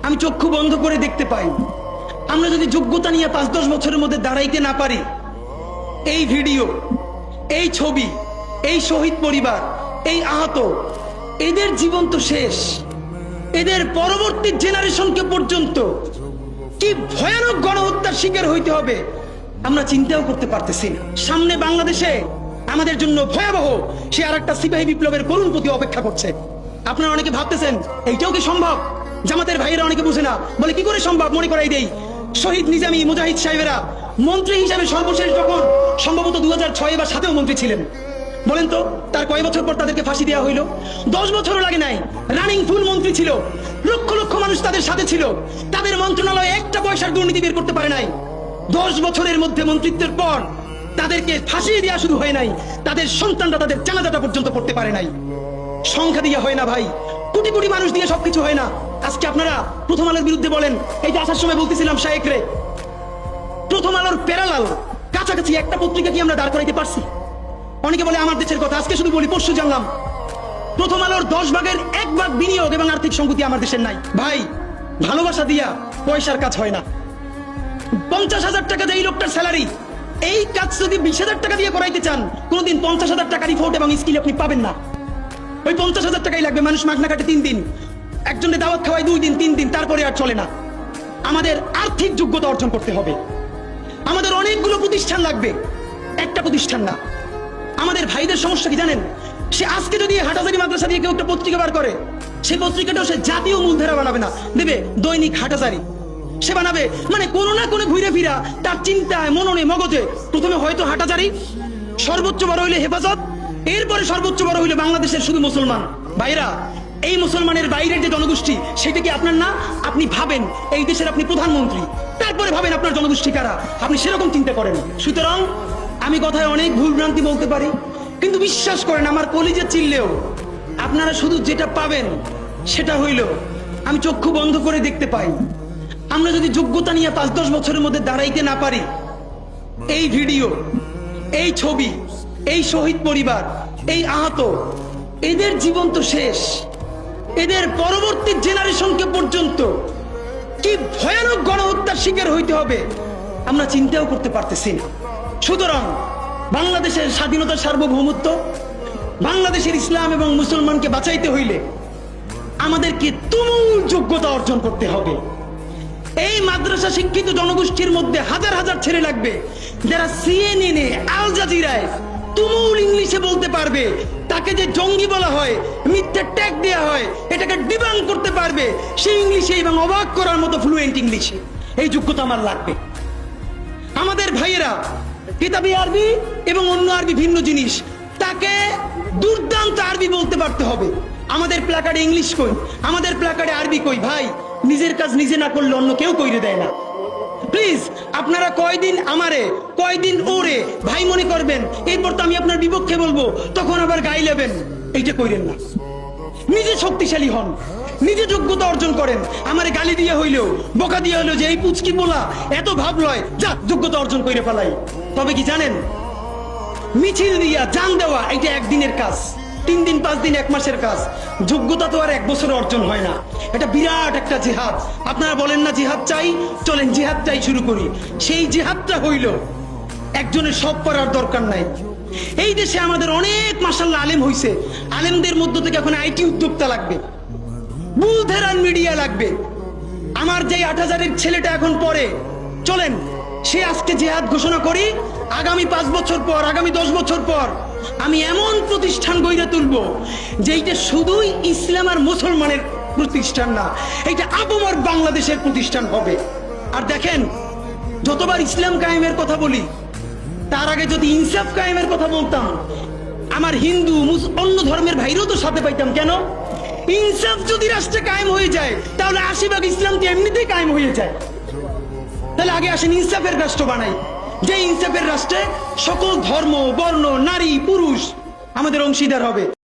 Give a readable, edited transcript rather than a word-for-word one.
আমি চক্ষু বন্ধ করে দেখতে পাই। আমরা যদি যোগ্যতা নিয়ে 5-10 বছরের মধ্যে দাঁড়াইতে না পারি, এই ভিডিও, এই ছবি, এই শহীদ পরিবার, এই আহত, এদের জীবন তো শেষ। এদের পরবর্তী জেনারেশনকে পর্যন্ত কি ভয়ানক গণহত্যার শিকার হইতে হবে আমরা চিন্তাও করতে পারতেছি না। সামনে বাংলাদেশে আমাদের জন্য ভয়াবহ সে আরেকটা সিপাহী বিপ্লবের করুণ প্রতি অপেক্ষা করছে। আপনারা অনেকে ভাবতেছেন এইটাও কি সম্ভব? জামাতের ভাইয়েরা অনেকে বুঝে না, বলে কি করে সম্ভব? মনে করাই দেই, শহীদ নিজামী মুজাহিদ সাহেবেরা মন্ত্রী হিসাবে সর্বশেষ যখন সম্ভবত 2006 বা 2007 মন্ত্রী ছিলেন, বলেন তো তার কয় বছর পর তাদেরকে ফাঁসি দেওয়া হইল? 10 বছরও লাগে নাই। রানিং ফুল মন্ত্রী ছিল, লক্ষ লক্ষ মানুষ তাদের সাথে ছিল, তাদের মন্ত্রণালয়ে একটা পয়সার দুর্নীতি বের করতে পারে নাই। 10 বছরের মধ্যে মন্ত্রিত্বের পর তাদেরকে ফাঁসিয়ে দেওয়া শুধু হয় নাই, তাদের সন্তানরা তাদের জানাজাটা পর্যন্ত করতে পারে নাই। সংখ্যা দিয়ে হয় না ভাই, কোটি কোটি মানুষ দিয়ে সবকিছু হয় না। আজকে আপনারা প্রথম আলোর বিরুদ্ধে বলেন, এই যে আসার সময় বলতেছিলাম শায়েক রে, প্রথম আলোর প্যারালাল কাছাকাছি একটা পত্রিকা কি আমরা দাঁড় করাইতে পারছি? অনেকে বলে আমার দেশের কথা, আজকে শুধু বলি, পরশু জানলাম প্রথম আলোর 10 ভাগের 1 ভাগ বিনিয়োগ এবং আর্থিক সংগতি আমার দেশের নাই। ভাই, ভালোবাসা দিয়া পয়সার কাজ হয় না। 50,000 টাকা যে এই লোকটার স্যালারি, এই কাজ যদি 20,000 টাকা দিয়ে করাইতে চান, কোনোদিন 50,000 টাকা রিপোর্ট এবং স্কিল আপনি পাবেন না। ওই 50,000 টাকাই লাগবে। মানুষ মাগনা কাটে 3 দিন, একজনের দাওয়াত খাওয়ায় 2 দিন 3 দিন, তারপরে আর চলে না। আমাদের আর্থিক যোগ্যতা অর্জন করতে হবে। আমাদের অনেকগুলো প্রতিষ্ঠান লাগবে, একটা প্রতিষ্ঠান না। আমাদের ভাইদের সমস্যা কি জানেন? সে আজকে যদি হাটাজারি মাদ্রাসা দিয়ে কেউ একটা পত্রিকা বার করে, সেই পত্রিকাটাও সে জাতীয় মূলধারা বানাবে না, দেবে দৈনিক হাটাজারি। সে বানাবে মানে কোনো না কোনো ঘুরে ফিরা তার চিন্তায়, মননে, মগজে প্রথমে হয়তো হাটাজারি, সর্বোচ্চ বড় হইলে হেফাজত, এরপরে সর্বোচ্চ বড় হইলে বাংলাদেশের শুধু মুসলমান। ভাইরা, এই মুসলমানের বাইরের যে জনগোষ্ঠী, সেটা কি আপনার না? আপনি ভাবেন এই দেশের আপনি প্রধানমন্ত্রী, তারপরে ভাবেন আপনার জনগোষ্ঠী কারা, আপনি সেরকম চিন্তা করেন। সুতরাং আমি কথায় অনেক ভুল ভ্রান্তি বলতে পারি, কিন্তু বিশ্বাস করেন আমার কলিজে চিল্লেও আপনারা শুধু যেটা পাবেন সেটা হইল আমি চক্ষু বন্ধ করে দেখতে পাই। আমরা যদি যোগ্যতা নিয়ে 5-10 বছরের মধ্যে দাঁড়াইতে না পারি, এই ভিডিও, এই ছবি, এই শহীদ পরিবার, এই আহত, এদের জীবন তো শেষ। এদের পরবর্তী জেনারেশনকে পর্যন্ত কি ভয়ানক গণহত্যার শিকার হইতে হবে আমরা চিন্তাও করতে পারতেছি না। সুতরাং বাংলাদেশের স্বাধীনতার সার্বভৌমত্ব, বাংলাদেশের ইসলাম এবং মুসলমানকে বাঁচাইতে হইলে আমাদেরকে তুমুল যোগ্যতা অর্জন করতে হবে। এই মাদ্রাসা শিক্ষিত জনগোষ্ঠীর মধ্যে হাজার হাজার ছেলে লাগবে যারা সিএনএনে, আল জাজিরায় তুমুল ইংলিশে বলতে পারবে। তাকে যে জঙ্গি বলা হয়, মিথ্যা ট্যাগ দেওয়া হয়, এটাকে ডিবাং করতে পারবে সেই ইংলিশে এবং অবাক করার মতো ফ্লুয়েন্ট ইংলিশে। এই যোগ্যতা আমার লাগবে। আমাদের ভাইয়েরা কিতাবি আরবি এবং অন্য আরবি ভিন্ন জিনিস, তাকে দুর্দান্ত আরবি বলতে পারতে হবে। আমাদের প্ল্যাকার্ডে ইংলিশ কই, আমাদের প্ল্যাকার্ডে আরবি কই। ভাই, নিজের কাজ নিজে না করলে অন্য কেউ কইরে দেয় না। প্লিজ আপনারা কয়দিন আমারে, কয়দিন ওরে ভাই মনে করবেন, এরপর তো আমি আপনার বিপক্ষে বলবো, তখন আবার গায়ে নেবেন, এইটা কইরেন না। নিজে শক্তিশালী হন, নিজে যোগ্যতা অর্জন করেন। আমারে গালি দিয়ে হইলেও, বোকা দিয়ে হইলেও যে এই পুচকি বলা এত ভাব লয়, যা যোগ্যতা অর্জন করে ফেলাই। তবে কি জানেন, মিছিল দিয়া জান দেওয়া এটা একদিনের কাজ, 3 দিন 5 দিন 1 মাসের কাজ। যোগ্যতা তো আর 1 বছরে অর্জন হয় না। এটা বিরাট একটা জিহাদ। আপনারা বলেন না জিহাদ চাই, চলেন জিহাদটাই শুরু করি। সেই জিহাদটা হইল একজনের সব করার দরকার নাই। এই দেশে আমাদের অনেক মাশাআল্লাহ আলেম হইছে, আলেমদের মধ্য থেকে এখন আইটি উদ্যোক্তা লাগবে, বুলধেরান মিডিয়া লাগবে। আমার যে 8,000-এর ছেলেটা এখন পড়ে, চলেন সে আজকে জিহাদ ঘোষণা করি, আগামী 5 বছর পর, আগামী 10 বছর পর আমি এমন প্রতিষ্ঠান গড়ে তুলবো যেইটা শুধুই ইসলাম আর মুসলমানের প্রতিষ্ঠান না, এটা আপামর বাংলাদেশের প্রতিষ্ঠান হবে। আর দেখেন, যতবার ইসলাম কায়েমের কথা বলি, তার আগে যদি ইনসাফ কায়েমের কথা বলতাম, আমার হিন্দু অন্য ধর্মের ভাইরাও তো সাথে পাইতাম। কেন? ইনসাফ যদি রাষ্ট্রে কায়েম হয়ে যায়, তাহলে 80% ইসলাম তো এমনিতেই কায়েম হয়ে যায়। তাহলে আগে আসেন ইনসাফের রাষ্ট্র বানাই, যে ইনসাফের রাষ্ট্রে সকল ধর্ম, বর্ণ, নারী, পুরুষ আমাদের অংশীদার হবে।